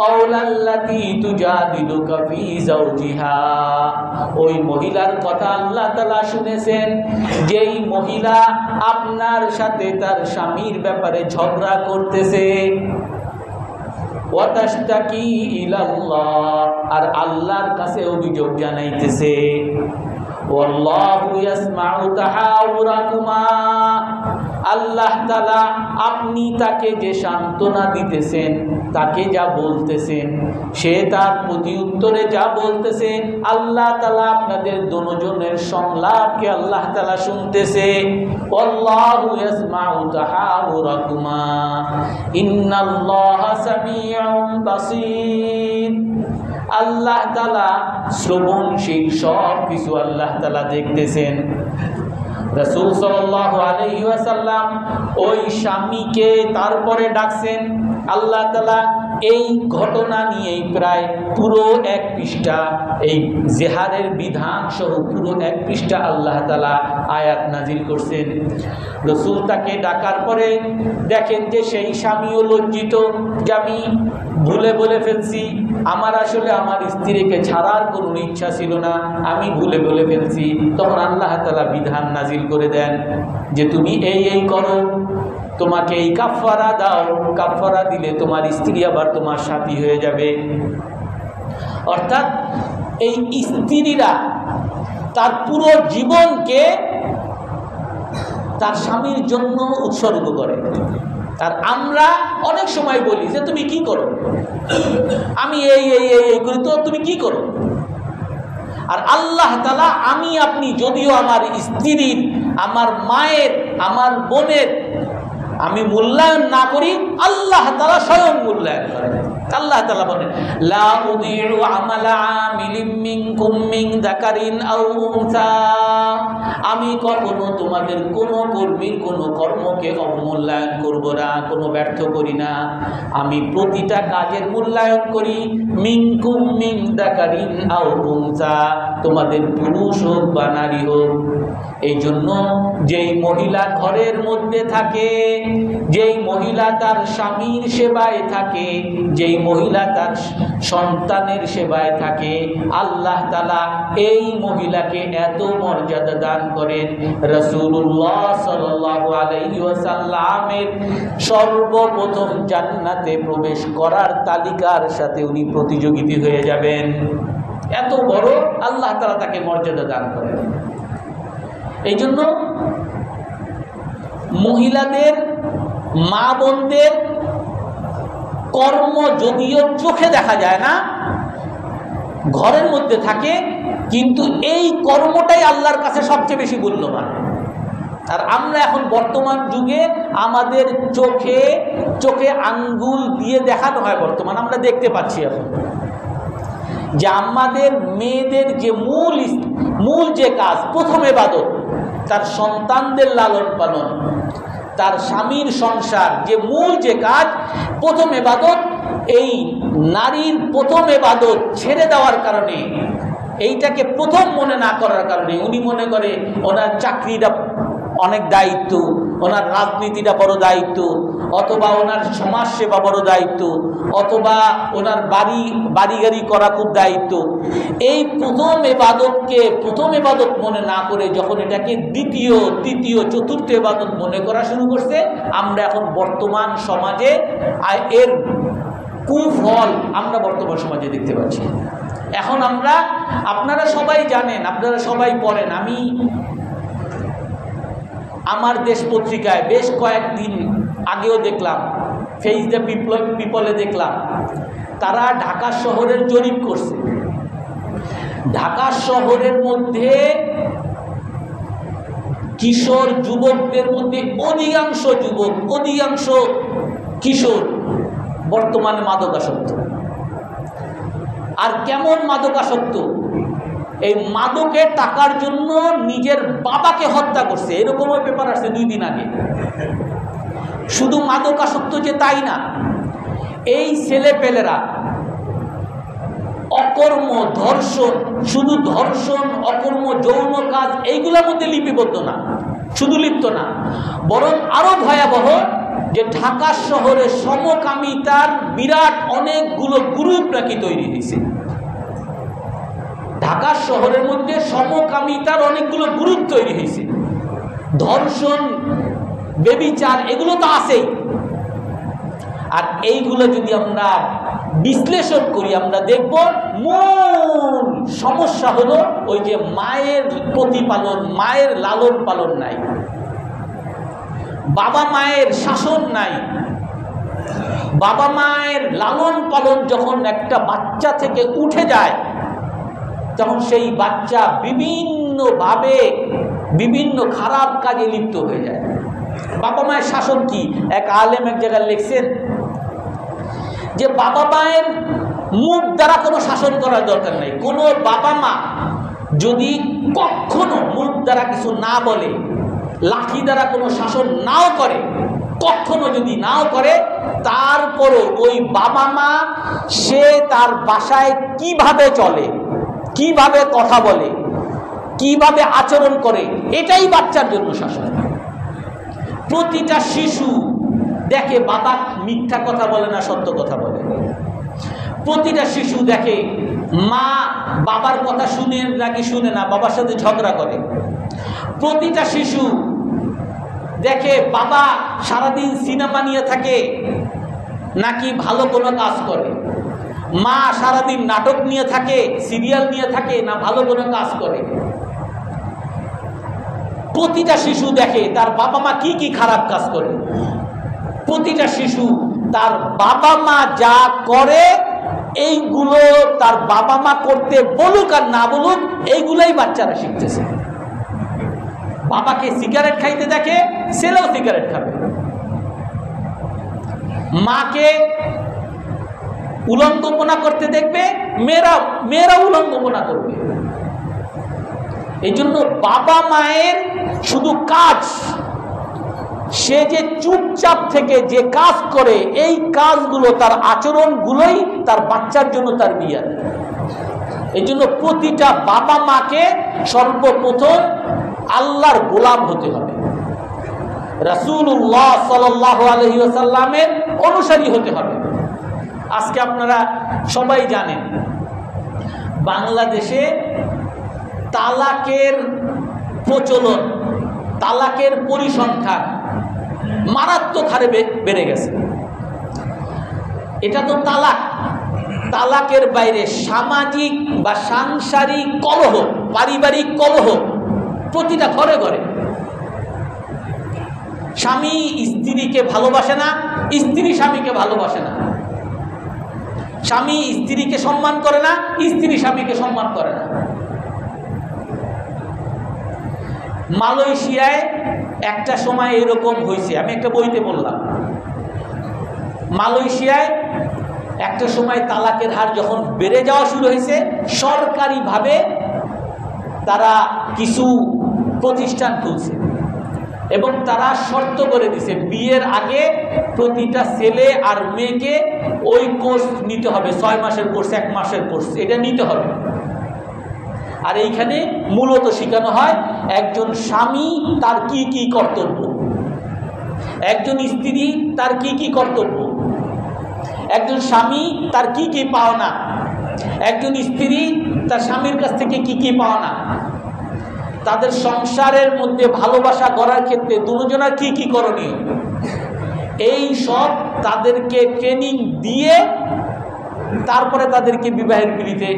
قول التي تجادلك في زوجها, ওই মহিলার কথা আল্লাহ তাআলা শুনেছেন, যেই মহিলা আপনার সাথে তার স্বামীর ব্যাপারে ঝগড়া করতেছে। ওয়াতাশতাকি ইলাল্লাহ, আর আল্লাহর কাছে অভিযোগ জানাইতেছে। ওয়াল্লাহু ইয়াসমাউ তাহাউরাকুমা, আল্লাহ তাআলা আপনি তাকে যে সান্ত্বনা দিতেছেন, তাকে যা বলতেছেন, সে তার প্রতি উত্তরে যা বলতেছে, আল্লাহ তাআলা আপনাদের দুজনের সংলাপকে আল্লাহ তাআলা শুনতেছে। ওয়াল্লাহু ইয়াসমাউ তাহাউরাকুমা ইন্নাল্লাহা সামিউন বাসীর, আল্লাহ তাআলা শ্রবণশীল, সব কিছু আল্লাহ তাআলা দেখতেছেন। রাসূল সাল্লাল্লাহু আলাইহি ওয়াসাল্লাম ওই স্বামীকে তারপরে ডাকছেন। আল্লাহ তাআলা এই ঘটনা নিয়ে প্রায় পুরো এক পৃষ্ঠা, এই জিহাদের বিধান সহ পুরো এক পৃষ্ঠা আল্লাহ তাআলা আয়াত নাজিল করছেন। রাসূল তাকে ডাকার পরে দেখেন যে সেই স্বামীও লজ্জিত, যে আমি ভুলে বলে ফেলছি, আমার আসলে আমার স্ত্রীকে ছাড়ার কোনো ইচ্ছা ছিল না, আমি ভুলে বলে ফেলছি। তখন আল্লাহ তাআলা বিধান নাজিল করে দেন যে তুমি এই করো, তোমাকে এই কাফারা দাও, কাফারা দিলে তোমার স্ত্রী আবার তোমার সাথী হয়ে যাবে। অর্থাৎ এই স্ত্রীরা তার পুরো জীবনকে তার স্বামীর জন্য উৎসর্গ করে। আর আমরা অনেক সময় বলি যে তুমি কি করো, আমি এই করি, তো তুমি কি করো। আর আল্লাহ তাআলা আমি আপনি যদিও আমার স্ত্রীর, আমার মায়ের, আমার বোনের আমি মূল্যায়ন না করি, আল্লাহ তাআলা স্বয়ং মূল্যায়ন করেন। আল্লাহ তাআলা বলেন, লা উযীউ আমালা আমিলিন মিনকুম মিন যাকারিন আও উনসা, আমি কখনো তোমাদের কোনো কর্মীর কোনো কর্মকে অবমূল্যায়ন করব না, কোনো ব্যর্থ করি না। আমি প্রতিটা কাজের মূল্যায়ন করি। মিনকুম মিন যাকারিন আও উনসা, তোমাদের পুরুষ হোক বা নারী হোক। এই জন্য যেই মহিলা ঘরের মধ্যে থাকে, যেই মহিলা তার স্বামীর সেবায় থাকে, যেই মহিলা তার সন্তানের সেবায় থাকে, আল্লাহ তাআলা এই মহিলাকে এত মর্যাদা দান করেন। রাসূলুল্লাহ সাল্লাল্লাহু আলাইহি ওয়াসাল্লামের সর্বপ্রথম জান্নাতে প্রবেশ করার তালিকার সাথে উনি প্রতিযোগিতা হয়ে যাবেন। এত বড় আল্লাহ তাআলা তাকে মর্যাদা দান করেন। এই জন্য মহিলাদের, মা বোনদের কর্ম যদিও চোখে দেখা যায় না, ঘরের মধ্যে থাকে, কিন্তু এই কর্মটাই আল্লাহর কাছে সবচেয়ে বেশি মূল্যবান। আর আমরা এখন বর্তমান যুগে আমাদের চোখে আঙ্গুল দিয়ে দেখানো হয়। বর্তমান আমরা দেখতে পাচ্ছি এখন যে আমাদের মেয়েদের যে মূল যে কাজ, প্রথম ইবাদত তার সন্তানদের লালন পালন, তার স্বামীর সংসার, যে মূল যে কাজ, প্রথম ইবাদত, এই নারীর প্রথম ইবাদত ছেড়ে দেওয়ার কারণে, এইটাকে প্রথম মনে না করার কারণে উনি মনে করে ওনার চাকরিটা অনেক দায়িত্ব, ওনার রাজনীতিটা বড় দায়িত্ব, অথবা ওনার সমাজ সেবা বড় দায়িত্ব, অথবা ওনার বাড়ি গাড়ি করা খুব দায়িত্ব। এই প্রথম ইবাদতকে প্রথম ইবাদত মনে না করে যখন এটাকে দ্বিতীয়, তৃতীয়, চতুর্থ ইবাদত মনে করা শুরু করছে, আমরা এখন বর্তমান সমাজে এর কুফল আমরা বর্তমান সমাজে দেখতে পাচ্ছি। এখন আপনারা সবাই জানেন, আপনারা সবাই পড়েন, আমি আমার দেশ পত্রিকায় বেশ কয়েকদিন আগেও দেখলাম, ফেস দ্য পিপলে দেখলাম, তারা ঢাকা শহরের জরিপ করছে। ঢাকা শহরের মধ্যে কিশোর যুবকদের মধ্যে অধিকাংশ কিশোর বর্তমানে মাদকাসক্ত। আর কেমন মাদকাসক্ত? এই মাদকের টাকার জন্য নিজের বাবাকে হত্যা করছে, এরকমও পেপার আসছে 2 দিন আগে। শুধু মাদকাসক্ত যে তাই না, এই ছেলেপেলেরা অকর্ম, ধর্ষণ, শুধু ধর্ষণ, অকর্ম, যৌন কাজ এইগুলোর মধ্যে লিপিবদ্ধ না, শুধু লিপ্ত না, বরং আরো ভয়াবহ যে ঢাকা শহরে সমকামিতার বিরাট অনেকগুলো গ্রুপ নাকি তৈরি হয়েছে। ঢাকা শহরের মধ্যে সমকামিতার অনেকগুলো গ্রুপ তৈরি হয়েছে। ধর্ষণ, বেবিচার এগুলো তো আছেই। আর এইগুলো যদি আমরা বিশ্লেষণ করি, আমরা দেখব মূল সমস্যা হলো ওই যে মায়ের প্রতিপালন, মায়ের লালন পালন নাই, বাবা মায়ের শাসন নাই। বাবা মায়ের লালন পালন যখন একটা বাচ্চা থেকে উঠে যায়, তখন সেই বাচ্চা বিভিন্নভাবে বিভিন্ন খারাপ কাজে লিপ্ত হয়ে যায়। বাবা মায়ের শাসন কি? এক আলেম এক জায়গায় লিখছেন যে বাবা মায়ের মুখ দ্বারা কোনো শাসন করার দরকার নেই। কোনো বাবা মা যদি কখনো মুখ দ্বারা কিছু না বলে, লাঠি দ্বারা কোনো শাসন নাও করে, কখনো যদি নাও করে, তারপরও ওই বাবা মা সে তার বাসায় কিভাবে চলে, কিভাবে কথা বলে, কিভাবে আচরণ করে, এটাই বাচ্চার জন্য শাসন। প্রতিটা শিশু দেখে বাবা মিথ্যা কথা বলে না, সত্য কথা বলে। প্রতিটা শিশু দেখে মা বাবার কথা শুনে নাকি শুনে না, বাবার সাথে ঝগড়া করে। প্রতিটা শিশু দেখে বাবা সারাদিন সিনেমা নিয়ে থাকে নাকি ভালো কোনো কাজ করে, মা সারাদিন নাটক নিয়ে থাকে, সিরিয়াল নিয়ে থাকে, না ভালো কোনো কাজ করে। প্রতিটা শিশু দেখে তার বাবা মা কি কি খারাপ কাজ করে। প্রতিটা শিশু তার বাবা মা যা করে এইগুলো তার বাবা মা করতে বলুক আর না বলুক, এইগুলাই বাচ্চারা শিখতেছে। বাবাকে সিগারেট খাইতে দেখে, ছেলেও সিগারেট খাবে। মাকে উলঙ্গপনা করতে দেখবে, মেয়েরা উলঙ্গপনা করবে। এই জন্য বাবা মায়ের শুধু কাজ, সে যে চুপচাপ থেকে যে কাজ করে, এই কাজগুলো, তার আচরণগুলোই তার বাচ্চার জন্য তার বিয়ে। এই জন্য প্রতিটা বাবা মাকে সর্বপ্রথম আল্লাহর গোলাম হতে হবে, রাসূলুল্লাহ সাল্লাল্লাহু আলাইহি ওয়াসাল্লামের অনুসারী হতে হবে। আজকে আপনারা সবাই জানেন বাংলাদেশে তালাকের প্রচলন, তালাকের পরিসংখ্যান মারাত্মক হারে বেড়ে গেছে। এটা তো তালাক, তালাকের বাইরে সামাজিক বা সাংসারিক কলহ, পারিবারিক কলহ প্রতিটা ঘরে ঘরে। স্বামী স্ত্রীকে ভালোবাসে না, স্ত্রী স্বামীকে ভালোবাসে না, স্বামী স্ত্রীকে সম্মান করে না, স্ত্রী স্বামীকে সম্মান করে না। মালয়েশিয়ায় একটা সময় এরকম হয়েছে, আমি একটা বইতে বললাম। মালয়েশিয়ায় একটা সময় তালাকের হার যখন বেড়ে যাওয়া শুরু হয়েছে, সরকারিভাবে তারা কিছু প্রতিষ্ঠান খুলছে এবং তারা শর্ত করে দিছে বিয়ের আগে প্রতিটা ছেলে আর মেয়েকে ওই কোর্স নিতে হবে, 6 মাসের কোর্স, 1 মাসের কোর্স, এটা নিতে হবে। আর এইখানে মূলত শেখানো হয় একজন স্বামী তার কি কি কর্তব্য, একজন স্ত্রী তার কি কি কর্তব্য, একজন স্বামী তার কি কি পাওনা, একজন স্ত্রী তার স্বামীর কাছ থেকে কি কি পাওনা, তাদের সংসারের মধ্যে ভালোবাসা গড়ার ক্ষেত্রে দুজনের কি কি করণীয়, এই সব তাদেরকে ট্রেনিং দিয়ে তারপরে তাদেরকে বিবাহের পিড়িতে,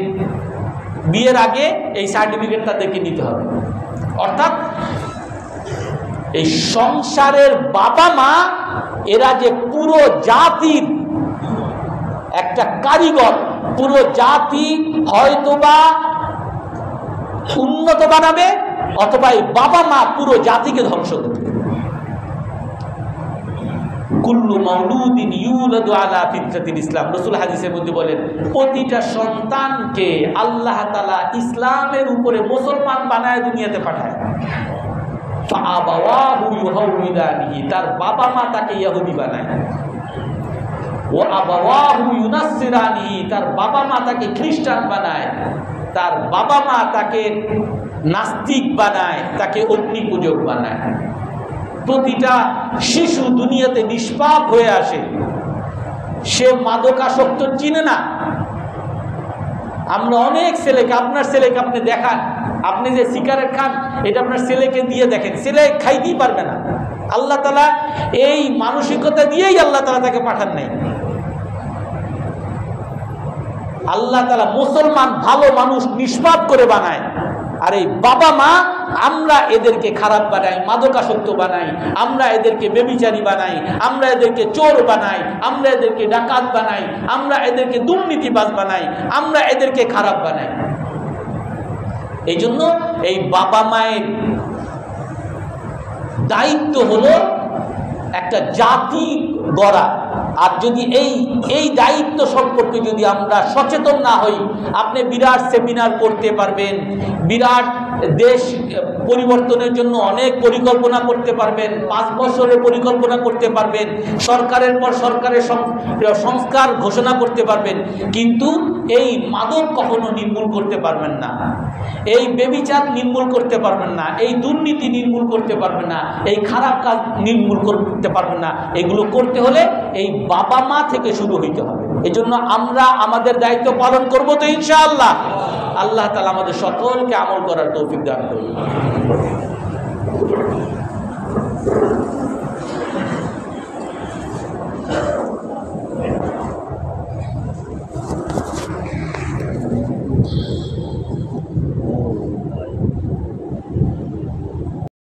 বিয়ের আগে এই সার্টিফিকেট তাদেরকে নিতে হবে। অর্থাৎ এই সংসারের বাবা মা এরা যে পুরো জাতির একটা কারিগর, পুরো জাতি হয়তোবা উন্নত বানাবে অথবা এই বাবা মা পুরো জাতিকে ধ্বংস করবে। কুল্লু মাউলুদিন ইউলাদু আলা ফিতরাতিল ইসলাম। রাসূল হাদিসের মধ্যে বলেন প্রতিটা সন্তানকে আল্লাহ তাআলা ইসলামের উপরে মুসলমান বানায় দুনিয়াতে পাঠায়। ফাআবাওয়াহু ইউহাউইদানিহি, তার বাবা মা তাকে ইহুদি বানায়। ওয়া আবাওয়াহু ইউনাসসিরানিহি, তার বাবা মা তাকে খ্রিস্টান বানায়। তার বাবা মা তাকে নাস্তিক বানায়, তাকে অগ্নি পূজক বানায়। প্রতিটা শিশু দুনিয়াতে নিষ্পাপ হয়ে আসে, সে মাদকাসক্ত চিনে না। আমরা অনেক ছেলেকে, আপনার ছেলেকে আপনি দেখান, আপনি যে সিগারেট খান এটা আপনার ছেলেকে দিয়ে দেখেন, ছেলে খাইতেই পারবে না। আল্লাহ তাআলা এই মানসিকতা দিয়েই আল্লাহ তাআলা তাকে পাঠান নাই। আল্লাহ তাআলা মুসলমান ভালো মানুষ নিষ্পাপ করে বানায়, আর এই বাবা মা আমরা এদেরকে খারাপ বানাই, মাদকাসক্ত বানাই, আমরা এদেরকে ব্যভিচারী বানাই, আমরা এদেরকে চোর বানাই, আমরা এদেরকে ডাকাত বানাই, আমরা এদেরকে দুর্নীতিবাজ বানাই, আমরা এদেরকে খারাপ বানাই। এই জন্য এই বাবা মায়ের দায়িত্ব হলো একটা জাতি গড়া। আর যদি এই দায়িত্ব সম্পর্কে যদি আমরা সচেতন না হই, আপনি বিরাট সেমিনার করতে পারবেন, বিরাট দেশ পরিবর্তনের জন্য অনেক পরিকল্পনা করতে পারবেন, 5 বছরের পরিকল্পনা করতে পারবেন, সরকারের পর সরকারের সংস্কার ঘোষণা করতে পারবেন, কিন্তু এই মাদক কখনো নির্মূল করতে পারবেন না, এই ব্যভিচার নির্মূল করতে পারবেন না, এই দুর্নীতি নির্মূল করতে পারবেন না, এই খারাপ কাজ নির্মূল করতে পারবেন না। এগুলো করতে হলে এই বাবা মা থেকে শুরু হইতে হবে। এই জন্য আমরা আমাদের দায়িত্ব পালন করব তো ইনশাআল্লাহ। আল্লাহ তাআলা আমাদের সকলকে আমল করার তৌফিক দান করুন।